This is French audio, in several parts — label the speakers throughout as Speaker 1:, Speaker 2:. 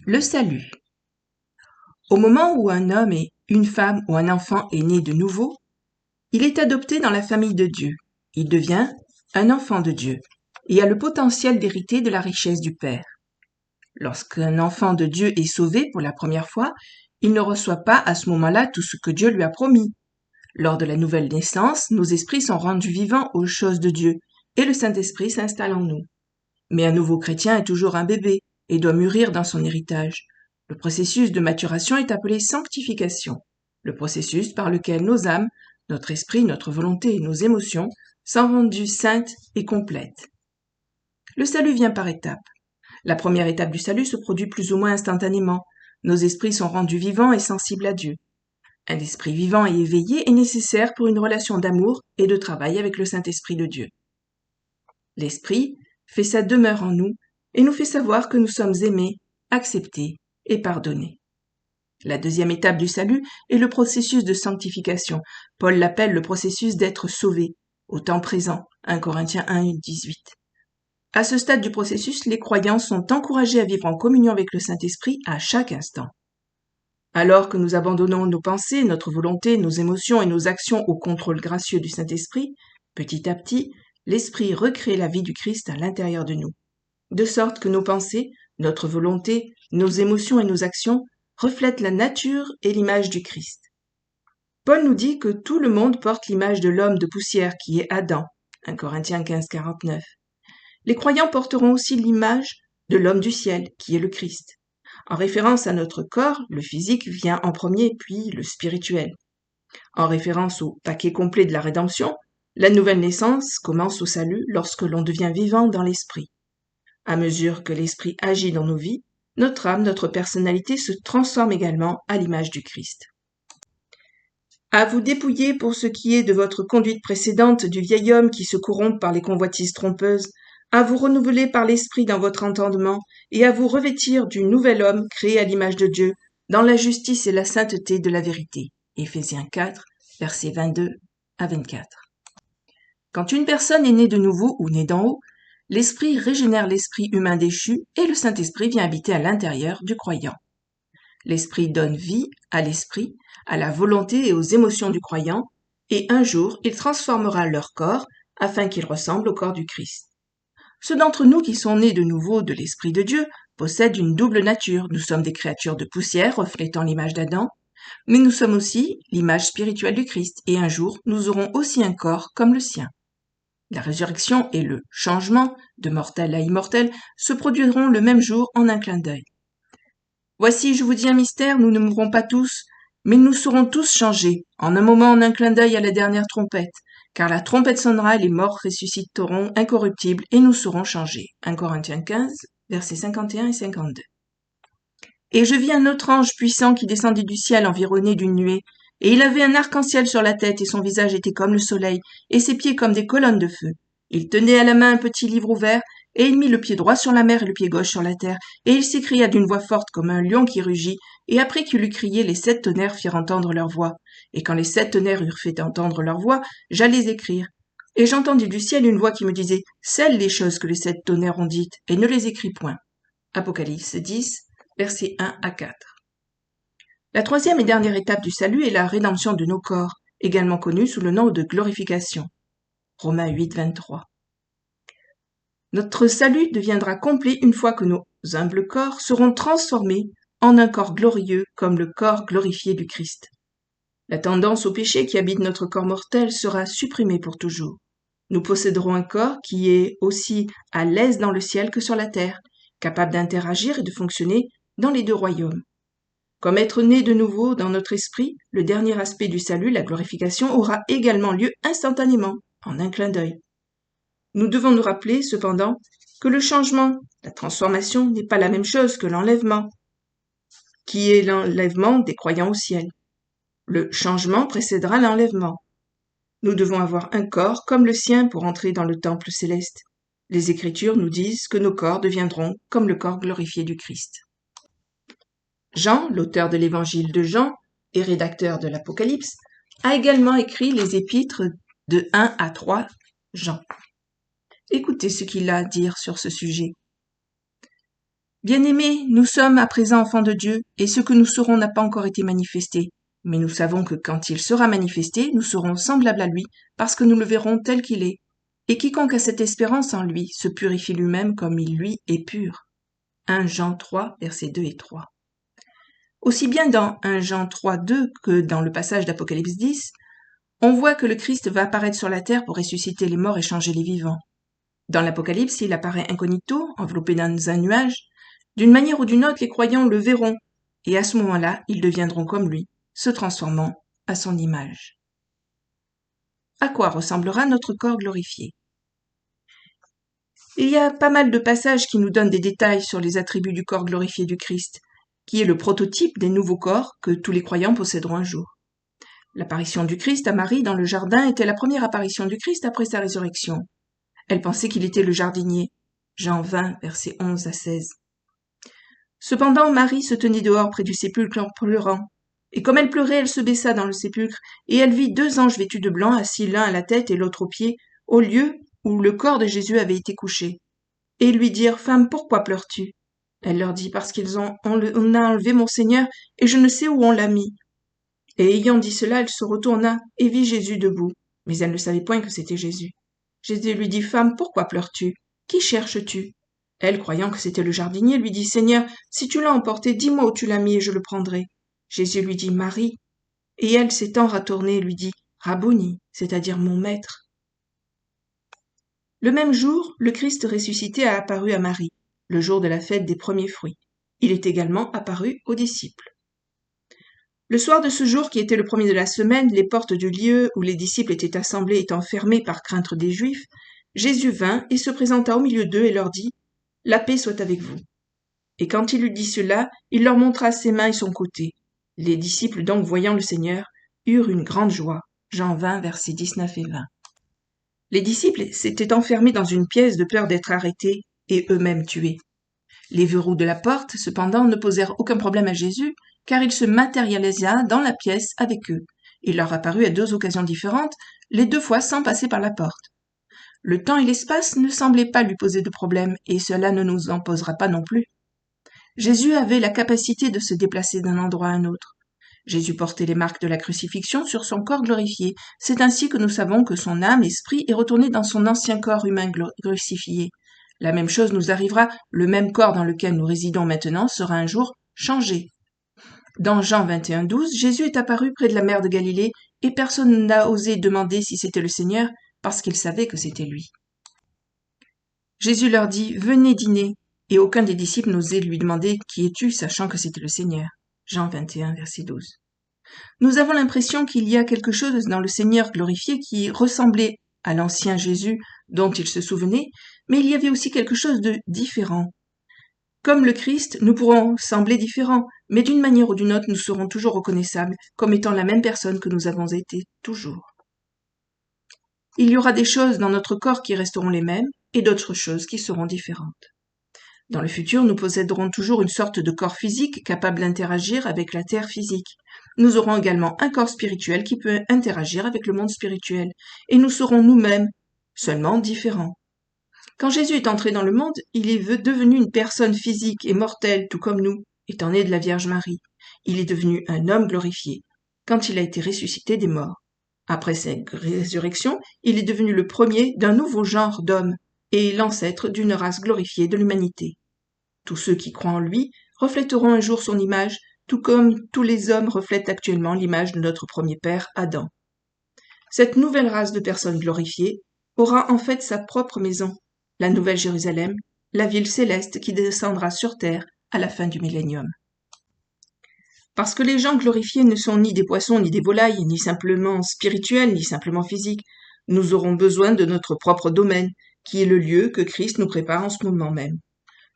Speaker 1: Le salut. Au moment où un homme et une femme ou un enfant est né de nouveau, il est adopté dans la famille de Dieu. Il devient un enfant de Dieu et a le potentiel d'hériter de la richesse du Père. Lorsqu'un enfant de Dieu est sauvé pour la première fois, il ne reçoit pas à ce moment-là tout ce que Dieu lui a promis. Lors de la nouvelle naissance, nos esprits sont rendus vivants aux choses de Dieu et le Saint-Esprit s'installe en nous. Mais un nouveau chrétien est toujours un bébé et doit mûrir dans son héritage. Le processus de maturation est appelé sanctification, le processus par lequel nos âmes, notre esprit, notre volonté et nos émotions sont rendues saintes et complètes. Le salut vient par étapes. La première étape du salut se produit plus ou moins instantanément. Nos esprits sont rendus vivants et sensibles à Dieu. Un esprit vivant et éveillé est nécessaire pour une relation d'amour et de travail avec le Saint-Esprit de Dieu. L'Esprit fait sa demeure en nous et nous fait savoir que nous sommes aimés, acceptés et pardonnés. La deuxième étape du salut est le processus de sanctification. Paul l'appelle le processus d'être sauvé, au temps présent, 1 Corinthiens 1, 18. À ce stade du processus, les croyants sont encouragés à vivre en communion avec le Saint-Esprit à chaque instant. Alors que nous abandonnons nos pensées, notre volonté, nos émotions et nos actions au contrôle gracieux du Saint-Esprit, petit à petit, l'Esprit recrée la vie du Christ à l'intérieur de nous, de sorte que nos pensées, notre volonté, nos émotions et nos actions reflètent la nature et l'image du Christ. Paul nous dit que tout le monde porte l'image de l'homme de poussière qui est Adam, 1 Corinthiens 15, 49. Les croyants porteront aussi l'image de l'homme du ciel, qui est le Christ. En référence à notre corps, le physique vient en premier, puis le spirituel. En référence au paquet complet de la rédemption, la nouvelle naissance commence au salut lorsque l'on devient vivant dans l'esprit. À mesure que l'esprit agit dans nos vies, notre âme, notre personnalité se transforme également à l'image du Christ. À vous dépouiller pour ce qui est de votre conduite précédente du vieil homme qui se corrompt par les convoitises trompeuses, à vous renouveler par l'esprit dans votre entendement et à vous revêtir du nouvel homme créé à l'image de Dieu, dans la justice et la sainteté de la vérité. Éphésiens 4, versets 22 à 24. Quand une personne est née de nouveau ou née d'en haut, l'Esprit régénère l'esprit humain déchu et le Saint-Esprit vient habiter à l'intérieur du croyant. L'Esprit donne vie à l'esprit, à la volonté et aux émotions du croyant, et un jour il transformera leur corps afin qu'il ressemble au corps du Christ. Ceux d'entre nous qui sont nés de nouveau de l'Esprit de Dieu possèdent une double nature. Nous sommes des créatures de poussière reflétant l'image d'Adam, mais nous sommes aussi l'image spirituelle du Christ, et un jour nous aurons aussi un corps comme le sien. La résurrection et le changement, de mortel à immortel, se produiront le même jour en un clin d'œil. Voici, je vous dis un mystère, nous ne mourrons pas tous, mais nous serons tous changés, en un moment, en un clin d'œil à la dernière trompette, car la trompette sonnera et les morts ressusciteront incorruptibles et nous serons changés. 1 Corinthiens 15, versets 51 et 52. Et je vis un autre ange puissant qui descendit du ciel environné d'une nuée, et il avait un arc-en-ciel sur la tête, et son visage était comme le soleil, et ses pieds comme des colonnes de feu. Il tenait à la main un petit livre ouvert, et il mit le pied droit sur la mer et le pied gauche sur la terre, et il s'écria d'une voix forte comme un lion qui rugit, et après qu'il eut crié, les 7 tonnerres firent entendre leur voix. Et quand les 7 tonnerres eurent fait entendre leur voix, j'allais écrire. Et j'entendis du ciel une voix qui me disait, scelle les choses que les 7 tonnerres ont dites, et ne les écris point. Apocalypse 10, versets 1 à 4. La troisième et dernière étape du salut est la rédemption de nos corps, également connue sous le nom de glorification. Romains 8, 23. Notre salut deviendra complet une fois que nos humbles corps seront transformés en un corps glorieux comme le corps glorifié du Christ. La tendance au péché qui habite notre corps mortel sera supprimée pour toujours. Nous posséderons un corps qui est aussi à l'aise dans le ciel que sur la terre, capable d'interagir et de fonctionner dans les 2 royaumes. Comme être né de nouveau dans notre esprit, le dernier aspect du salut, la glorification, aura également lieu instantanément, en un clin d'œil. Nous devons nous rappeler, cependant, que le changement, la transformation, n'est pas la même chose que l'enlèvement, qui est l'enlèvement des croyants au ciel. Le changement précédera l'enlèvement. Nous devons avoir un corps comme le sien pour entrer dans le temple céleste. Les Écritures nous disent que nos corps deviendront comme le corps glorifié du Christ. Jean, l'auteur de l'évangile de Jean et rédacteur de l'Apocalypse, a également écrit les épîtres de 1 à 3 Jean. Écoutez ce qu'il a à dire sur ce sujet. Bien-aimés, nous sommes à présent enfants de Dieu, et ce que nous serons n'a pas encore été manifesté. Mais nous savons que quand il sera manifesté, nous serons semblables à lui, parce que nous le verrons tel qu'il est. Et quiconque a cette espérance en lui se purifie lui-même comme il lui est pur. 1 Jean 3, versets 2 et 3. Aussi bien dans 1 Jean 3, 2 que dans le passage d'Apocalypse 10, on voit que le Christ va apparaître sur la terre pour ressusciter les morts et changer les vivants. Dans l'Apocalypse, il apparaît incognito, enveloppé dans un nuage. D'une manière ou d'une autre, les croyants le verront, et à ce moment-là, ils deviendront comme lui, se transformant à son image. À quoi ressemblera notre corps glorifié? Il y a pas mal de passages qui nous donnent des détails sur les attributs du corps glorifié du Christ, qui est le prototype des nouveaux corps que tous les croyants posséderont un jour. L'apparition du Christ à Marie dans le jardin était la première apparition du Christ après sa résurrection. Elle pensait qu'il était le jardinier. Jean 20, versets 11 à 16. Cependant, Marie se tenait dehors près du sépulcre en pleurant. Et comme elle pleurait, elle se baissa dans le sépulcre, et elle vit 2 anges vêtus de blanc, assis l'un à la tête et l'autre aux pieds, au lieu où le corps de Jésus avait été couché. Et ils lui dirent, « Femme, pourquoi pleures-tu » Elle leur dit, « Parce on a enlevé mon Seigneur, et je ne sais où on l'a mis. » Et ayant dit cela, elle se retourna et vit Jésus debout. Mais elle ne savait point que c'était Jésus. Jésus lui dit, « Femme, pourquoi pleures-tu? Qui cherches-tu » Elle, croyant que c'était le jardinier, lui dit, « Seigneur, si tu l'as emporté, dis-moi où tu l'as mis et je le prendrai. » Jésus lui dit, « Marie. » Et elle, s'étant retournée, lui dit, « Rabboni, c'est-à-dire mon maître. » Le même jour, le Christ ressuscité a apparu à Marie, le jour de la fête des premiers fruits. Il est également apparu aux disciples. Le soir de ce jour, qui était le premier de la semaine, les portes du lieu où les disciples étaient assemblés étant fermées par crainte des Juifs, Jésus vint et se présenta au milieu d'eux et leur dit, « La paix soit avec vous. » Et quand il eut dit cela, il leur montra ses mains et son côté. Les disciples donc, voyant le Seigneur, eurent une grande joie. Jean 20, versets 19 et 20. Les disciples s'étaient enfermés dans une pièce de peur d'être arrêtés et eux-mêmes tués. Les verrous de la porte, cependant, ne posèrent aucun problème à Jésus, car il se matérialisa dans la pièce avec eux. Il leur apparut à 2 occasions différentes, les 2 fois sans passer par la porte. Le temps et l'espace ne semblaient pas lui poser de problème, et cela ne nous en posera pas non plus. Jésus avait la capacité de se déplacer d'un endroit à un autre. Jésus portait les marques de la crucifixion sur son corps glorifié. C'est ainsi que nous savons que son âme, esprit, est retourné dans son ancien corps humain crucifié. La même chose nous arrivera, le même corps dans lequel nous résidons maintenant sera un jour changé. Dans Jean 21, 12, Jésus est apparu près de la mer de Galilée et personne n'a osé demander si c'était le Seigneur parce qu'il savait que c'était lui. Jésus leur dit « Venez dîner » et aucun des disciples n'osait lui demander « Qui es-tu » sachant que c'était le Seigneur. Jean 21, verset 12. Nous avons l'impression qu'il y a quelque chose dans le Seigneur glorifié qui ressemblait à l'ancien Jésus dont il se souvenait, mais il y avait aussi quelque chose de différent. Comme le Christ, nous pourrons sembler différents, mais d'une manière ou d'une autre, nous serons toujours reconnaissables comme étant la même personne que nous avons été toujours. Il y aura des choses dans notre corps qui resteront les mêmes et d'autres choses qui seront différentes. Dans le futur, nous posséderons toujours une sorte de corps physique capable d'interagir avec la terre physique. Nous aurons également un corps spirituel qui peut interagir avec le monde spirituel, et nous serons nous-mêmes, seulement différents. Quand Jésus est entré dans le monde, il est devenu une personne physique et mortelle, tout comme nous, étant né de la Vierge Marie. Il est devenu un homme glorifié, quand il a été ressuscité des morts. Après sa résurrection, il est devenu le premier d'un nouveau genre d'hommes, et l'ancêtre d'une race glorifiée de l'humanité. Tous ceux qui croient en lui reflèteront un jour son image, tout comme tous les hommes reflètent actuellement l'image de notre premier père, Adam. Cette nouvelle race de personnes glorifiées aura en fait sa propre maison, la Nouvelle Jérusalem, la ville céleste qui descendra sur terre à la fin du millénium. Parce que les gens glorifiés ne sont ni des poissons ni des volailles, ni simplement spirituels, ni simplement physiques, nous aurons besoin de notre propre domaine, qui est le lieu que Christ nous prépare en ce moment même.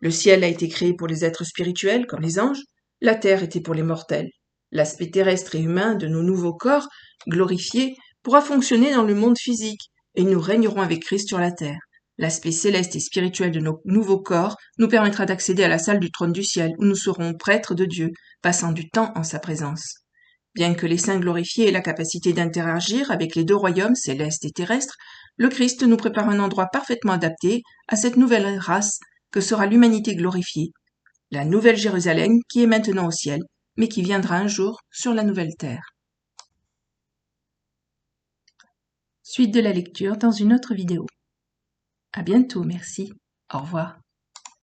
Speaker 1: Le ciel a été créé pour les êtres spirituels, comme les anges, la terre était pour les mortels. L'aspect terrestre et humain de nos nouveaux corps, glorifiés, pourra fonctionner dans le monde physique, et nous régnerons avec Christ sur la terre. L'aspect céleste et spirituel de nos nouveaux corps nous permettra d'accéder à la salle du trône du ciel, où nous serons prêtres de Dieu, passant du temps en sa présence. Bien que les saints glorifiés aient la capacité d'interagir avec les 2 royaumes, céleste et terrestre, le Christ nous prépare un endroit parfaitement adapté à cette nouvelle race que sera l'humanité glorifiée. la nouvelle Jérusalem qui est maintenant au ciel, mais qui viendra un jour sur la nouvelle terre. Suite de la lecture dans une autre vidéo. À bientôt, merci. Au revoir.